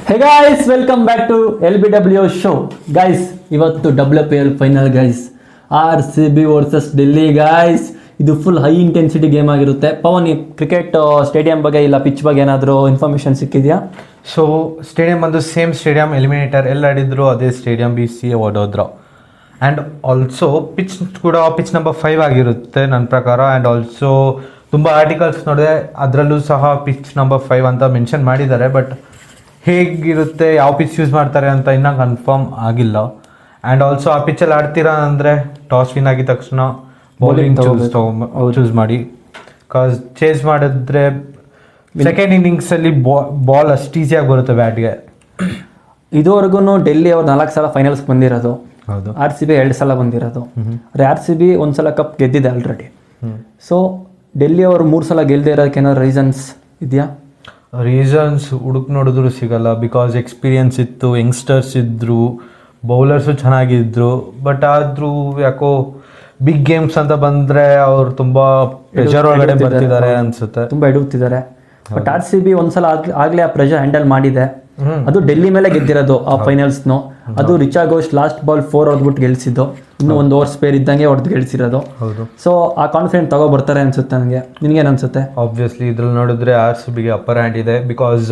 Hey guys, welcome back to LBW show. Guys, ಇವತ್ತು WPL final guys, RCB versus Delhi guys. ಇದು full high intensity game ಆಗಿರುತ್ತೆ. ಪವನ್, ಈ cricket stadium ಬಗ್ಗೆ ಇಲ್ಲ pitch ಬಗ್ಗೆ ಏನಾದರೂ ಇನ್ಫಾರ್ಮೇಷನ್ ಸಿಕ್ಕಿದೆಯಾ? ಸೊ ಸ್ಟೇಡಿಯಂ ಬಂದು ಸೇಮ್ ಸ್ಟೇಡಿಯಂ, ಎಲಿಮಿನೇಟರ್ ಎಲ್ಲ ಆಡಿದ್ರು ಅದೇ stadium, BC Vadodara. And also pitch ಕೂಡ ಪಿಚ್ ನಂಬರ್ 5 ಆಗಿರುತ್ತೆ ನನ್ನ ಪ್ರಕಾರ. ಆ್ಯಂಡ್ ಆಲ್ಸೋ ತುಂಬ ಆರ್ಟಿಕಲ್ಸ್ ನೋಡಿದೆ, ಅದರಲ್ಲೂ ಸಹ ಪಿಚ್ ನಂಬರ್ 5 ಅಂತ ಮೆನ್ಷನ್ ಮಾಡಿದ್ದಾರೆ. ಬಟ್ ಹೇಗಿರುತ್ತೆ, ಯಾವ ಪಿಚ್ ಯೂಸ್ ಮಾಡ್ತಾರೆ ಅಂತ ಇನ್ನೂ ಕನ್ಫರ್ಮ್ ಆಗಿಲ್ಲ. ಆ್ಯಂಡ್ ಆಲ್ಸೋ ಆ ಪಿಚ್ಚಲ್ಲಿ ಆಡ್ತೀರಾ ಅಂದರೆ ಟಾಸ್ ವಿನ್ ಆಗಿದ ತಕ್ಷಣ ಬೌಲಿಂಗ್ ಚೂಸ್ ಮಾಡಿ. ಬಿಕಾಸ್ ಚೇಸ್ ಮಾಡಿದ್ರೆ ಸೆಕೆಂಡ್ ಇನ್ನಿಂಗ್ಸಲ್ಲಿ ಬಾಲ್ ಅಷ್ಟು ಈಸಿಯಾಗಿ ಬರುತ್ತೆ ಬ್ಯಾಟ್ಗೆ. ಇದುವರೆಗೂ ಡೆಲ್ಲಿ ಅವ್ರು 4 ಸಲ ಫೈನಲ್ಸ್ ಬಂದಿರೋದು. ಹೌದು. RCB 2 ಸಲ ಬಂದಿರೋದು. ಆದರೆ RCB 1 ಸಲ ಕಪ್ ಗೆದ್ದಿದೆ ಆಲ್ರೆಡಿ. ಸೊ ಡೆಲ್ಲಿ ಅವರು 3 ಸಲ ಗೆಲ್ಲದೆ ಇರೋದಕ್ಕೆ ಏನಾದ್ರು ರೀಸನ್ಸ್ ಇದೆಯಾ? ರೀಸನ್ಸ್ ಹುಡುಕ್ ನೋಡಿದ್ರು ಸಿಗಲ್ಲ. ಬಿಕಾಸ್ ಎಕ್ಸ್ಪೀರಿಯನ್ಸ್ ಇತ್ತು, ಯಂಗ್ಸ್ಟರ್ಸ್ ಇದ್ದರು, ಬೌಲರ್ಸು ಚೆನ್ನಾಗಿದ್ರು. ಬಟ್ ಆದರೂ ಯಾಕೋ ಬಿಗ್ ಗೇಮ್ಸ್ ಅಂತ ಬಂದರೆ ಅವ್ರು ತುಂಬ ಪ್ರೆಷರ್ ಒಳಗಡೆ ಬರ್ತಿದ್ದಾರೆ ಅನ್ಸುತ್ತೆ, ತುಂಬ ಎಡುತ್ತಿದ್ದಾರೆ. ಬಟ್ RCB 1 ಸಲ ಆಗಲೇ ಆ ಪ್ರೆಷರ್ ಹ್ಯಾಂಡಲ್ ಮಾಡಿದೆ. ಅದು ಡೆಲ್ಲಿ ಮೇಲೆ ಗೆದ್ದಿರೋದು ಆ ಫೈನಲ್ಸ್ನು. ಅದು ರಿಚಾ ಘೋಷ್ ಲಾಸ್ಟ್ ಬಾಲ್ 4 ಹೊಡೆದ್ಬಿಟ್ಟು ಗೆಲ್ಸಿದ್ದು. ಇನ್ನೂ 1 ಓವರ್ ಸ್ಪೇರ್ ಇದ್ದಂಗೆ ಹೊಡೆದು ಗೆಲ್ಸಿರೋದು. ಸೊ ಆ ಕಾನ್ಫಿಡೆಂಟ್ ತಗೋ ಬರ್ತಾರೆ ಅನ್ಸುತ್ತೆ ನನಗೆ. ನಿನಗೇನು ಅನ್ಸುತ್ತೆ? ಆಬ್ವಿಯಸ್ಲಿ ಇದ್ರಲ್ಲಿ ನೋಡಿದ್ರೆ RCBಗೆ ಅಪ್ಪರ್ ಹ್ಯಾಂಡ್ ಇದೆ. ಬಿಕಾಸ್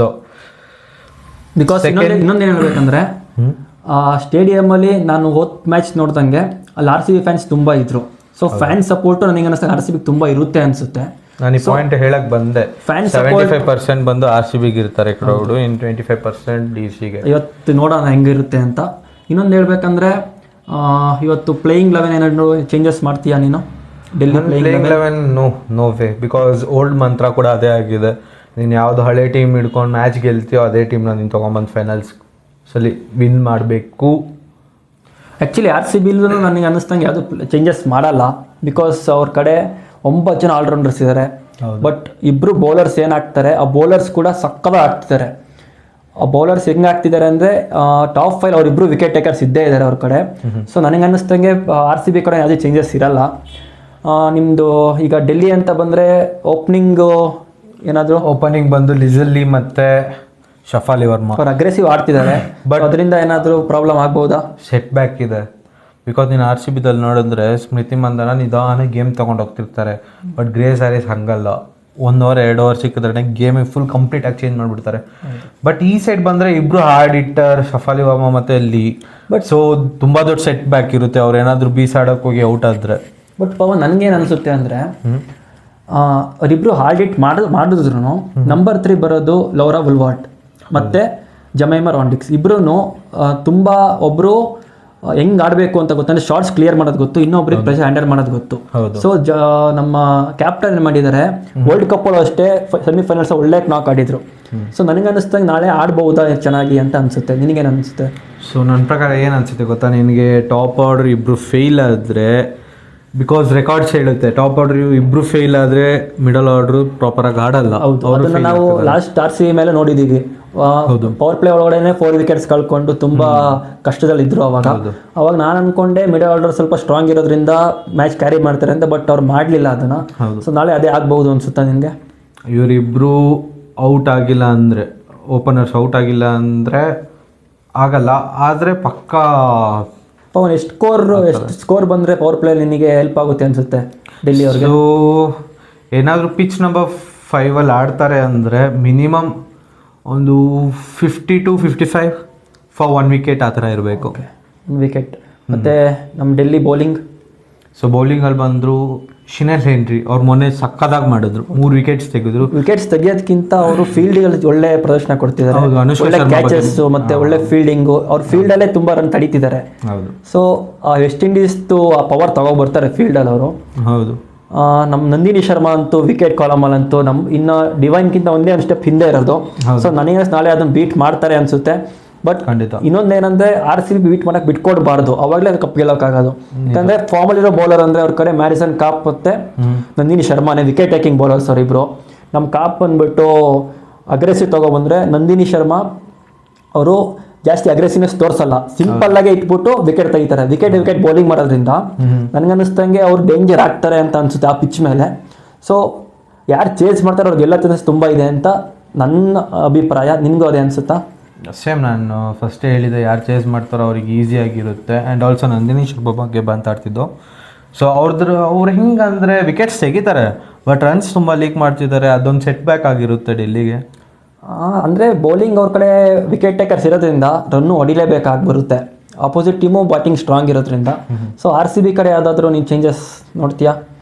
ಇನ್ನೊಂದೇನು ಹೇಳ್ಬೇಕಂದ್ರೆ, ಸ್ಟೇಡಿಯಮಲ್ಲಿ ನಾನು ಮ್ಯಾಚ್ ನೋಡ್ದಂಗೆ ಅಲ್ಲಿ RCB ಫ್ಯಾನ್ಸ್ ತುಂಬ ಇದ್ರು. ಸೊ ಫ್ಯಾನ್ ಸಪೋರ್ಟು ನನಗೆ ಅನಿಸ್ತಾ RCB ತುಂಬ ಇರುತ್ತೆ ಅನ್ಸುತ್ತೆ. ನಾನು ಈ ಪಾಯಿಂಟ್ ಹೇಳಕ್ ಬಂದೆ. 75% ಬಂದು RCBಗೆ ಇರ್ತಾರೆ ಕ್ರೌಡು, ಇನ್ 25% DCಗೆ. ಇವತ್ತು ನೋಡೋಣ ಹೆಂಗಿರುತ್ತೆ ಅಂತ. ಇನ್ನೊಂದು ಹೇಳ್ಬೇಕಂದ್ರೆ, ಇವತ್ತು ಪ್ಲೇಯಿಂಗ್ 11 ಏನಾದ್ರು ಚೇಂಜಸ್ ಮಾಡ್ತೀಯಾ ನೀನು? Delhi playing 11 no way. Because old ಮಂತ್ರ ಕೂಡ ಅದೇ ಆಗಿದೆ. ನೀನು ಯಾವುದು ಹಳೆ ಟೀಮ್ ಹಿಡ್ಕೊಂಡು ಮ್ಯಾಚ್ ಗೆಲ್ತೀಯೋ ಅದೇ ಟೀಮ್ನ ನೀನು ತೊಗೊಂಬಂದು ಫೈನಲ್ಸ್ ಸಲಿ ವಿನ್ ಮಾಡಬೇಕು. ಆ್ಯಕ್ಚುಲಿ RCB ನನಗೆ ಅನ್ನಿಸ್ದಂಗೆ ಯಾವುದು ಚೇಂಜಸ್ ಮಾಡಲ್ಲ. ಬಿಕಾಸ್ ಅವ್ರ ಕಡೆ 9 ಜನ ಆಲ್ರೌಂಡರ್ಸ್ ಇದ್ದಾರೆ. ಬಟ್ ಇಬ್ಬರು ಬೌಲರ್ಸ್ ಏನಾಗ್ತಾರೆ, ಆ ಬೌಲರ್ಸ್ ಕೂಡ ಸಕ್ಕದ ಆಗ್ತಿದ್ದಾರೆ. ಆ ಬೌಲರ್ಸ್ ಹೆಂಗೆ ಆಗ್ತಿದ್ದಾರೆ ಅಂದರೆ, ಟಾಪ್ 5 ಅವರಿಬ್ಬರು ವಿಕೆಟ್ ಟೇಕರ್ಸ್ ಇದ್ದೇ ಇದ್ದಾರೆ ಅವ್ರ ಕಡೆ. ಸೊ ನನಗೆ ಅನ್ನಿಸ್ದಂಗೆ RCB ಕಡೆ ಯಾವುದೇ ಚೇಂಜಸ್ ಇರಲ್ಲ. ನಿಮ್ಮದು ಈಗ ಡೆಲ್ಲಿ ಅಂತ ಬಂದರೆ ಓಪನಿಂಗು ಏನಾದರೂ? ಓಪನಿಂಗ್ ಬಂದು ಲಿಜಲ್ಲಿ ಮತ್ತು ಶಫಾಲಿ ವರ್ಮಾ ಅವ್ರು ಅಗ್ರೆಸಿವ್ ಆಡ್ತಿದ್ದಾರೆ. ಬಟ್ ಅದರಿಂದ ಏನಾದರೂ ಪ್ರಾಬ್ಲಮ್ ಆಗ್ಬೋದಾ? ಸೆಟ್ ಬ್ಯಾಕ್ ಇದೆ. ಬಿಕಾಸ್ ನೀನು RCBದಲ್ಲಿ ನೋಡಿದ್ರೆ ಸ್ಮೃತಿ ಮಂದನ ನಿಧಾನ ಗೇಮ್ ತೊಗೊಂಡು ಹೋಗ್ತಿರ್ತಾರೆ. ಬಟ್ ಗ್ರೇಸ್ ಹ್ಯಾರಿಸ್ ಹಂಗಲ್ಲ. 1 ಓವರ್ 2 ಓವರ್ ಸಿಕ್ಕಿದ್ರೆ ಗೇಮಿಗೆ ಫುಲ್ ಕಂಪ್ಲೀಟಾಗಿ ಚೇಂಜ್ ಮಾಡಿಬಿಡ್ತಾರೆ. ಬಟ್ ಈ ಸೈಡ್ ಬಂದರೆ ಇಬ್ಬರು ಹಾರ್ಡ್ ಹಿಟ್ಟರ್ ಶಫಾಲಿ ವರ್ಮಾ ಮತ್ತು ಲೀ. ಬಟ್ ಸೊ ತುಂಬ ದೊಡ್ಡ ಸೆಟ್ ಬ್ಯಾಕ್ ಇರುತ್ತೆ ಅವ್ರು ಏನಾದರೂ ಬೀಸಾಡೋಕೆ ಹೋಗಿ ಔಟ್ ಆದರೆ. ಬಟ್ ಪವನ್, ನನಗೇನು ಅನಿಸುತ್ತೆ ಅಂದರೆ, ಅವರಿಬ್ಬರು ಹಾರ್ಡ್ ಹಿಟ್ ಮಾಡಿದ್ರು ನಂಬರ್ 3 ಬರೋದು ಲೌರಾ ವುಲ್ವಾರ್ಟ್ ಮತ್ತು ಜಮೈಮಾ ರಾಂಡಿಕ್ಸ್. ಇಬ್ಬರೂ ತುಂಬ, ಒಬ್ಬರು ಹೆಂಗೆ ಆಡಬೇಕು ಅಂತ ಗೊತ್ತು, ಅಂದರೆ ಶಾರ್ಟ್ಸ್ ಕ್ಲಿಯರ್ ಮಾಡೋದು ಗೊತ್ತು, ಇನ್ನೊಬ್ರಿಗೆ ಪ್ರೆಷರ್ ಹ್ಯಾಂಡಲ್ ಮಾಡೋದು ಗೊತ್ತು. ಸೊ ನಮ್ಮ ಕ್ಯಾಪ್ಟನ್ ಏನು ಮಾಡಿದ್ದಾರೆ, ವರ್ಲ್ಡ್ ಕಪ್ಪಲ್ಲೂ ಅಷ್ಟೇ ಸೆಮಿಫೈನಲ್ಸ್ ಒಳ್ಳೆ ನಾಕ್ ಆಡಿದ್ರು. ಸೊ ನನಗೆ ಅನ್ನಿಸ್ದಂಗೆ ನಾಳೆ ಆಡ್ಬಹುದಾ ಚೆನ್ನಾಗಿ ಅಂತ ಅನಿಸುತ್ತೆ. ನಿನಗೇನು ಅನಿಸುತ್ತೆ? ಸೊ ನನ್ನ ಪ್ರಕಾರ ಏನು ಅನಿಸುತ್ತೆ ಗೊತ್ತಾ, ನಿನಗೆ ಟಾಪ್ ಆರ್ಡರ್ ಇಬ್ಬರು ಫೇಲ್ ಆದರೆ, ಬಿಕಾಸ್ ರೆಕಾರ್ಡ್ಸ್ ಹೇಳುತ್ತೆ ಟಾಪ್ ಆರ್ಡರ್ ಇಬ್ಬರು ಫೇಲ್ ಆದರೆ ಮಿಡಲ್ ಆರ್ಡರ್ ಪ್ರಾಪರಾಗಿ ಆಡಲ್ಲ. ಅದನ್ನು ನಾವು ಲಾಸ್ಟ್ RCB ಮೇಲೆ ನೋಡಿದ್ದೀವಿ. ಪವರ್ ಪ್ಲೇ ಒಳಗಡೆ 4 ವಿಕೆಟ್ಸ್ ಕಳ್ಕೊಂಡು ತುಂಬ ಕಷ್ಟದಲ್ಲಿದ್ದರು ಅವಾಗ ನಾನು ಅನ್ಕೊಂಡೆ ಮಿಡಲ್ ಆರ್ಡರ್ ಸ್ವಲ್ಪ ಸ್ಟ್ರಾಂಗ್ ಇರೋದ್ರಿಂದ ಮ್ಯಾಚ್ ಕ್ಯಾರಿ ಮಾಡ್ತಾರೆ ಅಂತ. ಬಟ್ ಅವ್ರು ಮಾಡಲಿಲ್ಲ ಅದನ್ನು. ಸೊ ನಾಳೆ ಅದೇ ಆಗ್ಬಹುದು ಅನ್ಸುತ್ತಾ ನಿನಗೆ? ಇವರಿಬ್ಬರು ಔಟ್ ಆಗಿಲ್ಲ ಅಂದರೆ, ಓಪನರ್ಸ್ ಔಟ್ ಆಗಿಲ್ಲ ಅಂದರೆ ಆಗಲ್ಲ. ಆದರೆ ಪಕ್ಕಾ ಪವನ್, ಎಷ್ಟು ಸ್ಕೋರ್ ಬಂದರೆ ಪವರ್ ಪ್ಲೇ ನಿನಗೆ ಹೆಲ್ಪ್ ಆಗುತ್ತೆ ಅನಿಸುತ್ತೆ ಡೆಲ್ಲಿ ಅವ್ರಿಗೆ? ಸೊ ಏನಾದರೂ ಪಿಚ್ ನಂಬರ್ 5 ಆಡ್ತಾರೆ ಅಂದರೆ ಮಿನಿಮಮ್ ಒಂದು 50 to 55 ಫಾರ್ 1 ವಿಕೆಟ್ ಆ ಥರ ಇರಬೇಕು. 1 ವಿಕೆಟ್. ಮತ್ತು ನಮ್ಮ ಡೆಲ್ಲಿ ಬೌಲಿಂಗ್? ಸೊ ಬೌಲಿಂಗಲ್ಲಿ ಬಂದರು ಶಿನೆಲ್ ಹೆನ್ರಿ. ಅವ್ರು ಮೊನ್ನೆ ಸಕ್ಕದಾಗಿ ಮಾಡಿದ್ರು, 3 ವಿಕೆಟ್ಸ್ ತೆಗೆದ್ರು. ವಿಕೆಟ್ಸ್ ತೆಗಿಯೋದಕ್ಕಿಂತ ಅವರು ಫೀಲ್ಡ್ಗಳಲ್ಲಿ ಒಳ್ಳೆ ಪ್ರದರ್ಶನ ಕೊಡ್ತಿದ್ದಾರೆ. ಒಳ್ಳೆ ಕ್ಯಾಚಸ್ ಮತ್ತು ಒಳ್ಳೆ ಫೀಲ್ಡಿಂಗು. ಅವ್ರ ಫೀಲ್ಡಲ್ಲೇ ತುಂಬ ರನ್ ತಡೀತಿದ್ದಾರೆ. ಹೌದು. ಸೊ ವೆಸ್ಟ್ ಇಂಡೀಸ್ದು ಆ ಪವರ್ ತಗೊಬರ್ತಾರೆ ಫೀಲ್ಡಲ್ಲಿ ಅವರು. ಹೌದು. ನಮ್ಮ ನಂದಿನಿ ಶರ್ಮಾ ಅಂತೂ ವಿಕೆಟ್ ಕಾಲಮಲ್ಲಂತೂ ಇನ್ನು ಡಿವೈನ್ಗಿಂತ ಒಂದೇ ಒಂದು ಸ್ಟೆಪ್ ಹಿಂದೆ ಇರೋದು. ಸೊ ನನಗೆ ನಾಳೆ ಅದನ್ನು ಬೀಟ್ ಮಾಡ್ತಾರೆ ಅನಿಸುತ್ತೆ. ಬಟ್ ಇನ್ನೊಂದೇನಂದ್ರೆ RCB ಬೀಟ್ ಮಾಡಕ್ಕೆ ಬಿಟ್ಕೊಡ್ಬಾರ್ದು, ಅವಾಗಲೇ ಅದು ಕಪ್ ಗೆಲ್ಲೋಕ್ಕಾಗೋದು. ಯಾಕಂದರೆ ಫಾರ್ಮಲ್ಲಿರೋ ಬೌಲರ್ ಅಂದರೆ ಅವ್ರ ಕಡೆ ಮ್ಯಾರಿಸನ್ ಕಾಪ್ ಮತ್ತು ನಂದಿನಿ ಶರ್ಮಾನೇ ವಿಕೆಟ್ ಟೇಕಿಂಗ್ ಬೌಲರ್ಸ್ ಅವರಿಬ್ಬರು. ನಮ್ಮ ಕಾಪ್ ಬಂದ್ಬಿಟ್ಟು ಅಗ್ರೆಸಿವ್ ತೊಗೊಬಂದರೆ, ನಂದಿನಿ ಶರ್ಮಾ ಅವರು ಜಾಸ್ತಿ ಅಗ್ರೆಸಿವ್ನೆಸ್ ತೋರಿಸಲ್ಲ, ಸಿಂಪಲ್ ಆಗಿ ಇಟ್ಬಿಟ್ಟು ವಿಕೆಟ್ ತೆಗಿತಾರೆ. ವಿಕೆಟ್ ಬೌಲಿಂಗ್ ಮಾಡೋದ್ರಿಂದ ನನಗನ್ನಿಸ್ದಂಗೆ ಅವ್ರು ಡೇಂಜರ್ ಆಗ್ತಾರೆ ಅಂತ ಅನಿಸುತ್ತೆ ಆ ಪಿಚ್ ಮೇಲೆ. ಸೊ ಯಾರು ಚೇಸ್ ಮಾಡ್ತಾರೆ ಅವ್ರಿಗೆ ಎಲ್ಲ ಚಾನ್ಸಸ್ ತುಂಬ ಇದೆ ಅಂತ ನನ್ನ ಅಭಿಪ್ರಾಯ. ನಿನಗೂ ಅದೇ ಅನಿಸುತ್ತಾ? ಸೇಮ್ ನಾನು ಫಸ್ಟೇ ಹೇಳಿದೆ, ಯಾರು ಚೇಸ್ ಮಾಡ್ತಾರೋ ಅವ್ರಿಗೆ ಈಸಿಯಾಗಿರುತ್ತೆ. ಆ್ಯಂಡ್ ಆಲ್ಸೋ ನಂದಿನಿ ಶರ್ಮಾ ಬಗ್ಗೆ ಮಾತಾಡ್ತಿದ್ದು. ಸೊ ಅವ್ರು ಹಿಂಗಂದರೆ ವಿಕೆಟ್ಸ್ ತೆಗಿತಾರೆ, ಬಟ್ ರನ್ಸ್ ತುಂಬ ಲೀಕ್ ಮಾಡ್ತಿದ್ದಾರೆ. ಅದೊಂದು ಸೆಟ್ ಬ್ಯಾಕ್ ಆಗಿರುತ್ತೆ ಡೆಲ್ಲಿಗೆ. ಅಂದರೆ ಬೌಲಿಂಗ್ ಅವ್ರ ಕಡೆ ವಿಕೆಟ್ ಟೇಕರ್ಸ್ ಇರೋದ್ರಿಂದ ರನ್ನು ಹೊಡಿಲೇಬೇಕಾಗಿ ಬರುತ್ತೆ. ಅಪೋಸಿಟ್ ಟೀಮು ಬ್ಯಾಟಿಂಗ್ ಸ್ಟ್ರಾಂಗ್ ಇರೋದ್ರಿಂದ. ಸೊ RCB ಕಡೆ ಯಾವುದಾದ್ರೂ ನೀನು ಚೇಂಜಸ್ ನೋಡ್ತೀಯಾ?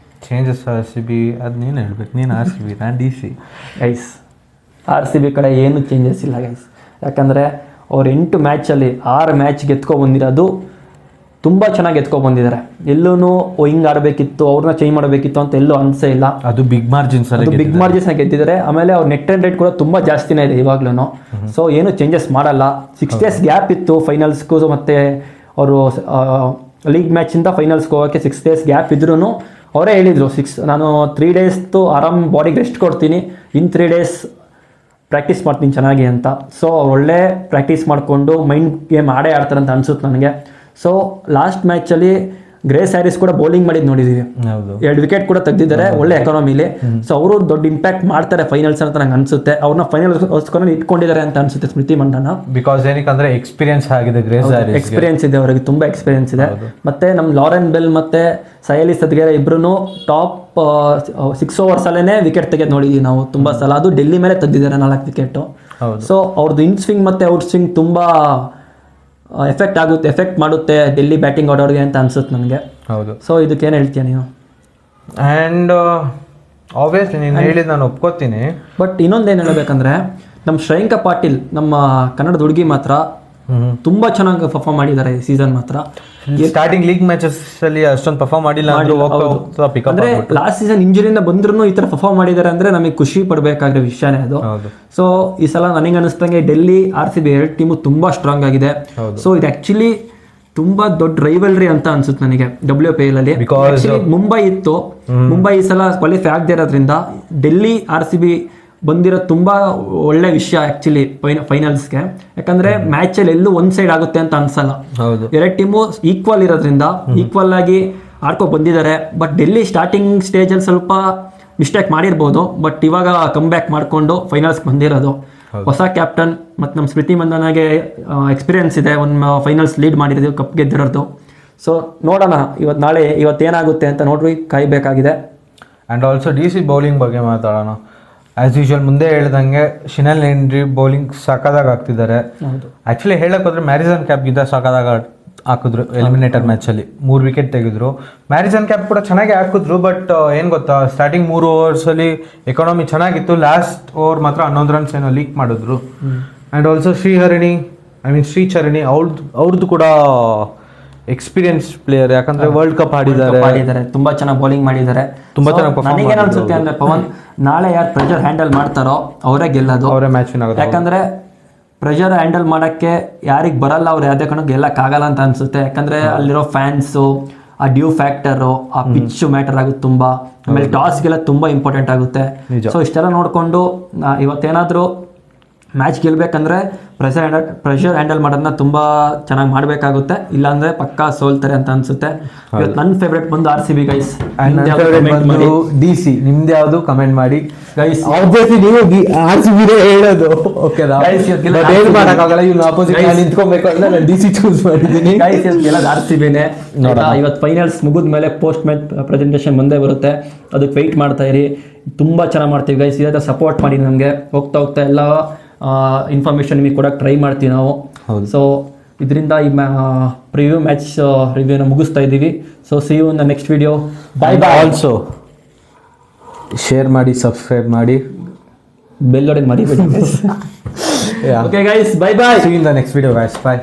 ಚೇಂಜಸ್ RCB ಅದು ನೀನು ಹೇಳ್ಬೇಕು. ನೀನು RCB, ನಾನು DC. ಗೈಸ್ RCB ಕಡೆ ಏನು ಚೇಂಜಸ್ ಇಲ್ಲ ಗೈಸ್. ಯಾಕಂದರೆ ಅವ್ರು 8 ಮ್ಯಾಚಲ್ಲಿ 6 ಮ್ಯಾಚ್ ಗೆದ್ಕೊಬಂದಿರೋದು ತುಂಬ ಚೆನ್ನಾಗಿ ಎತ್ಕೊಬಂದಿದ್ದಾರೆ. ಎಲ್ಲೂ ಹಿಂಗೆ ಆಡಬೇಕಿತ್ತು, ಅವ್ರನ್ನ ಚೇಂಜ್ ಮಾಡಬೇಕಿತ್ತು ಅಂತ ಎಲ್ಲೂ ಅನಿಸೇ ಇಲ್ಲ. ಅದು ಬಿಗ್ ಮಾರ್ಜಿನ್ಸ್ನ ಗೆದ್ದಿದ್ದಾರೆ. ಆಮೇಲೆ ಅವ್ರ ನೆಟ್ ರನ್ ರೇಟ್ ಕೂಡ ತುಂಬ ಜಾಸ್ತಿನೇ ಇದೆ ಇವಾಗ್ಲೂ. ಸೊ ಏನು ಚೇಂಜಸ್ ಮಾಡಲ್ಲ. 6 days ಗ್ಯಾಪ್ ಇತ್ತು ಫೈನಲ್ಸ್ಗೂ, ಮತ್ತು ಅವರು ಲೀಗ್ ಮ್ಯಾಚಿಂದ ಫೈನಲ್ಸ್ಗೆ ಹೋಗೋಕ್ಕೆ 6 days ಗ್ಯಾಪ್ ಇದ್ರೂ ಅವರೇ ಹೇಳಿದರು, ನಾನು 3 days ಆರಾಮ್ ಬಾಡಿಗೆ ರೆಸ್ಟ್ ಕೊಡ್ತೀನಿ, ಇನ್ 3 days ಪ್ರಾಕ್ಟೀಸ್ ಮಾಡ್ತೀನಿ ಚೆನ್ನಾಗಿ ಅಂತ. ಸೊ ಅವ್ರು ಒಳ್ಳೆ ಪ್ರಾಕ್ಟೀಸ್ ಮಾಡಿಕೊಂಡು ಮೈಂಡ್ ಗೇಮ್ ಆಡ್ತಾರೆ ಅಂತ ಅನ್ಸುತ್ತೆ ನನಗೆ. ಸೊ ಲಾಸ್ಟ್ ಮ್ಯಾಚಲ್ಲಿ ಗ್ರೇಸ್ ಹ್ಯಾರಿಸ್ ಕೂಡ ಬೌಲಿಂಗ್ ಮಾಡಿದ್ದು ನೋಡಿದ್ದೀವಿ. 2 ವಿಕೆಟ್ ಕೂಡ ತೆಗೆದಿದ್ದಾರೆ ಒಳ್ಳೆ ಎಕಾನಮಿಲಿ. ಸೊ ಅವರು ದೊಡ್ಡ ಇಂಪ್ಯಾಕ್ಟ್ ಮಾಡ್ತಾರೆ ಫೈನಲ್ಸ್ ಅಂತ ನಂಗೆ ಅನ್ಸುತ್ತೆ. ಅವ್ರನ್ನ ಫೈನಲ್ಸ್ಗೋಸ್ಕರ ಇಟ್ಕೊಂಡಿದ್ದಾರೆ ಅಂತ ಅನ್ಸುತ್ತೆ ಸ್ಮೃತಿ ಮಂಡನ. ಬಿಕಾಸ್ ಏನಕ್ಕೆ ಎಕ್ಸ್ಪೀರಿಯನ್ಸ್ ಆಗಿದೆ, ಗ್ರೇಸ್ ಹ್ಯಾರಿಸ್ ಎಕ್ಸ್ಪೀರಿಯನ್ಸ್ ಇದೆ ಅವರಿಗೆ, ತುಂಬ ಎಕ್ಸ್ಪೀರಿಯನ್ಸ್ ಇದೆ. ಮತ್ತೆ ನಮ್ಮ ಲಾರೆನ್ ಬೆಲ್ ಮತ್ತೆ ಸಯಲಿ ಸದ್ಗೇರ ಇಬ್ರು ಟಾಪ್ 6 overs ಅಲ್ಲೇ ವಿಕೆಟ್ ತೆಗೆದು ನೋಡಿದ್ವಿ ನಾವು ತುಂಬ ಸಲ. ಅದು ಡೆಲ್ಲಿ ಮೇಲೆ ತೆಗೆದಿದ್ದಾರೆ 4 ವಿಕೆಟ್. ಸೊ ಅವ್ರದ್ದು ಇನ್ ಸ್ವಿಂಗ್ ಮತ್ತೆ ಔಟ್ ಸ್ವಿಂಗ್ ತುಂಬ ಎಫೆಕ್ಟ್ ಮಾಡುತ್ತೆ ಡೆಲ್ಲಿ ಬ್ಯಾಟಿಂಗ್ ಆಡೋರಿಗೆ ಅಂತ ಅನ್ಸುತ್ತೆ ನನಗೆ. ಹೌದು. ಸೊ ಇದಕ್ಕೇನು ಹೇಳ್ತೀಯ ನೀನು? ಆ್ಯಂಡ್ ಆಬ್ವಿಯಸ್ಲಿ ನೀನು ಹೇಳಿದ್ದು ನಾನು ಒಪ್ಕೋತೀನಿ. ಬಟ್ ಇನ್ನೊಂದೇನು ಹೇಳಬೇಕಂದ್ರೆ ನಮ್ಮ ಶ್ರೇಯಾಂಕ ಪಾಟೀಲ್, ನಮ್ಮ ಕನ್ನಡದ ಹುಡುಗಿ ಮಾತ್ರ ತುಂಬಾ ಚೆನ್ನಾಗಿ ಪರ್ಫಾರ್ಮ್ ಮಾಡಿದ್ದಾರೆ ಈ ಸೀಸನ್ ಮಾತ್ರ. ಸ್ಟಾರ್ಟಿಂಗ್ ಲೀಗ್ ಮ್ಯಾಚಸ್ ಅಲ್ಲಿ ಅಷ್ಟೊಂದು ಪರ್ಫಾರ್ಮ್ ಮಾಡಿಲ್ಲ ಅಂದ್ರೆ ಲಾಸ್ಟ್ ಸೀಸನ್ ಇಂಜುರಿಯಿಂದ ಬಂದ್ರೂ ಈ ತರ ಪರ್ಫಾರ್ಮ್ ಮಾಡಿದ್ದಾರೆ ಅಂದ್ರೆ ನಮಗೆ ಖುಷಿ ಪಡಬೇಕಾಗಿರೋ ವಿಷಯನೇ ಅದು. ಸೊ ಈ ಸಲ ನನಗೆ ಅನಿಸ್ತಂಗೆ ಡೆಲ್ಲಿ RCB 2 ಟೀಮು ತುಂಬಾ ಸ್ಟ್ರಾಂಗ್ ಆಗಿದೆ. ಸೊ ಇದು ಆಕ್ಚುಲಿ ತುಂಬಾ ದೊಡ್ಡ ರೈವಲ್ರಿ ಅಂತ ಅನ್ಸುತ್ತೆ ನನಗೆ WPL ಅಲ್ಲಿ. ಮುಂಬೈ ಇತ್ತು, ಮುಂಬೈ ಈ ಸಲ ಕ್ವಾಲಿಫೈ ಆಗದೆ ಇರೋದ್ರಿಂದ ಡೆಲ್ಲಿ RCB ಬಂದಿರೋ ತುಂಬಾ ಒಳ್ಳೆ ವಿಷಯ ಆಕ್ಚುಲಿ ಫೈನಲ್ಸ್ಗೆ. ಯಾಕಂದ್ರೆ ಮ್ಯಾಚ್ ಅಲ್ಲಿ ಎಲ್ಲೂ ಒಂದ್ ಸೈಡ್ ಆಗುತ್ತೆ ಅಂತ ಅನ್ಸಲ್ಲ. 2 ಟೀಮು ಈಕ್ವಲ್ ಇರೋದ್ರಿಂದ ಈಕ್ವಲ್ ಆಗಿ ಆಡ್ಕೊ ಬಂದಿದ್ದಾರೆ. ಬಟ್ ಡೆಲ್ಲಿ ಸ್ಟಾರ್ಟಿಂಗ್ ಸ್ಟೇಜ್ ಅಲ್ಲಿ ಸ್ವಲ್ಪ ಮಿಸ್ಟೇಕ್ ಮಾಡಿರ್ಬೋದು, ಬಟ್ ಇವಾಗ ಕಮ್ ಬ್ಯಾಕ್ ಮಾಡ್ಕೊಂಡು ಫೈನಲ್ಸ್ ಬಂದಿರೋದು. ಹೊಸ ಕ್ಯಾಪ್ಟನ್ ಮತ್ತು ನಮ್ಮ ಸ್ಮೃತಿ ಮಂದನಾಗೆ ಎಕ್ಸ್ಪೀರಿಯನ್ಸ್ ಇದೆ, ಒಂದು ಫೈನಲ್ಸ್ ಲೀಡ್ ಮಾಡಿರೋದು, ಕಪ್ ಗೆದ್ದಿರೋದು. ಸೊ ನೋಡೋಣ ಇವತ್ತೇನಾಗುತ್ತೆ ಅಂತ ನೋಡ್ರಿ, ಕಾಯಬೇಕಾಗಿದೆ. ಆ್ಯಂಡ್ ಆಲ್ಸೋ DC ಬೌಲಿಂಗ್ ಬಗ್ಗೆ ಮಾತಾಡೋಣ. ಆ್ಯಸ್ ಯೂಶುವಲ್ ಮುಂದೆ ಹೇಳ್ದಂಗೆ ಶಿನಲ್ ಹೆನ್ರಿ ಬೌಲಿಂಗ್ ಸಖತ್ತಾಗಿ ಆಗ್ತಿದ್ದಾರೆ. ಆ್ಯಕ್ಚುಲಿ ಹೇಳಕ್ಕೆ ಹೋದ್ರೆ ಮ್ಯಾರಿಸನ್ ಕ್ಯಾಪ್ಗಿಂತ ಸಖತ್ತಾಗಿ ಹಾಕಿದ್ರು ಎಲಿಮಿನೇಟರ್ ಮ್ಯಾಚಲ್ಲಿ. 3 ವಿಕೆಟ್ ತೆಗೆದ್ರು. ಮ್ಯಾರಿಸನ್ ಕ್ಯಾಪ್ ಕೂಡ ಚೆನ್ನಾಗಿ ಹಾಕಿದ್ರು. ಬಟ್ ಏನು ಗೊತ್ತಾ, ಸ್ಟಾರ್ಟಿಂಗ್ 3 ಓವರ್ಸಲ್ಲಿ ಎಕಾನಮಿ ಚೆನ್ನಾಗಿತ್ತು. ಲಾಸ್ಟ್ ಓವರ್ ಮಾತ್ರ 11 runs ಏನೋ ಲೀಕ್ ಮಾಡಿದ್ರು. ಆ್ಯಂಡ್ ಆಲ್ಸೋ ಶ್ರೀಚರಣಿ ಅವ್ರದ್ದು ಕೂಡ ಎಕ್ಸ್ಪೀರಿಯನ್ಸ್ ಪ್ಲೇಯರ್, ಯಾಕಂದ್ರೆ ವರ್ಲ್ಡ್ ಕಪ್ ಆಡಿದ್ದಾರೆ, ತುಂಬಾ ಚೆನ್ನಾಗಿ ಬೌಲಿಂಗ್ ಮಾಡಿದ್ದಾರೆ, ತುಂಬಾ ಚೆನ್ನಾಗಿ. ನನಗೇನು ಅನ್ಸುತ್ತೆ ಅಂದ್ರೆ ಪವನ್, ನಾಳೆ ಯಾರು ಪ್ರೆಷರ್ ಹ್ಯಾಂಡಲ್ ಮಾಡ್ತಾರೋ ಅವರೇ ಗೆಲ್ಲೋದು, ಅವರೇ ಮ್ಯಾಚ್ ವಿನ್ ಆಗೋದು. ಯಾಕಂದ್ರೆ ಪ್ರೆಷರ್ ಹ್ಯಾಂಡಲ್ ಮಾಡೋಕ್ಕೆ ಯಾರಿಗೆ ಬರಲ್ಲ ಅವ್ರು ಯಾವುದೇ ಕಾರಣಕ್ಕೆ ಗೆಲ್ಲಕ್ಕಾಗಲ್ಲ ಅಂತ ಅನ್ಸುತ್ತೆ. ಯಾಕಂದ್ರೆ ಅಲ್ಲಿರೋ ಫ್ಯಾನ್ಸು, ಆ ಡ್ಯೂ ಫ್ಯಾಕ್ಟರು, ಆ ಪಿಚ್ ಮ್ಯಾಟರ್ ಆಗುತ್ತೆ ತುಂಬಾ. ಆಮೇಲೆ ಟಾಸ್ಗೆಲ್ಲ ತುಂಬಾ ಇಂಪಾರ್ಟೆಂಟ್ ಆಗುತ್ತೆ. ಸೊ ಇಷ್ಟೆಲ್ಲ ನೋಡಿಕೊಂಡು ಇವತ್ತೇನಾದರೂ ಮ್ಯಾಚ್ ಗೆಲ್ಬೇಕಂದ್ರೆ ಪ್ರೆಷರ್ ಹ್ಯಾಂಡಲ್ ಮಾಡೋದನ್ನ ತುಂಬ ಚೆನ್ನಾಗಿ ಮಾಡಬೇಕಾಗುತ್ತೆ. ಇಲ್ಲಾಂದ್ರೆ ಪಕ್ಕಾ ಸೋಲ್ತಾರೆ ಅಂತ ಅನ್ಸುತ್ತೆ. ಇವತ್ತು ನನ್ನ ಫೇವ್ರೇಟ್ ಬಂದು RCB ಗೈಸ್. DC ನಿಮ್ದು ಯಾವುದು ಕಮೆಂಟ್ ಮಾಡಿ ಗೈಸ್. ಆಬ್ವಿಯಸ್ಲಿ ನೀವು RCB ಹೇಳೋದು, ಓಕೆನಾ? ಏನು ಮಾಡೋಕ್ಕಾಗಲ್ಲ, ಇವ್ನು ಆಪೋಸಿಟ್ ನಿಂತ್ಕೊಬೇಕು ಅಂತ ನಾನು DC ಚೂಸ್ ಮಾಡಿದ್ದೀನಿ. ಗೈಸ್ ಗೆಲ್ಲೋದು RCBನೇ. ಇವತ್ತು ಫೈನಲ್ಸ್ ಮುಗಿದ್ಮೇಲೆ ಪೋಸ್ಟ್ ಮ್ಯಾಚ್ ಪ್ರೆಸೆಂಟೇಷನ್ ಮುಂದೆ ಬರುತ್ತೆ, ಅದಕ್ಕೆ ವೆಯ್ಟ್ ಮಾಡ್ತಾ ಇರಿ. ತುಂಬ ಚೆನ್ನಾಗಿ ಮಾಡ್ತೀವಿ ಗೈಸ್. ಇದೇ ಸಪೋರ್ಟ್ ಮಾಡಿ ನಮಗೆ. ಹೋಗ್ತಾ ಎಲ್ಲ ಇನ್ಫಾರ್ಮೇಷನ್ ನಿಮಗೆ ಕೊಡೋಕೆ ಟ್ರೈ ಮಾಡ್ತೀವಿ ನಾವು. ಸೊ ಇದರಿಂದ ಈ ಮ್ಯಾಚ್ ರಿವ್ಯೂನ ಮುಗಿಸ್ತಾ ಇದ್ದೀವಿ. So see you in the next video. Bye. Also share ಮಾಡಿ, ಸಬ್ಸ್ಕ್ರೈಬ್ ಮಾಡಿ, ಬೆಲ್ ಹೊಡೆದು ಮರಿಬೇಡಿ. Okay guys, bye. See you in the next video guys. Bye.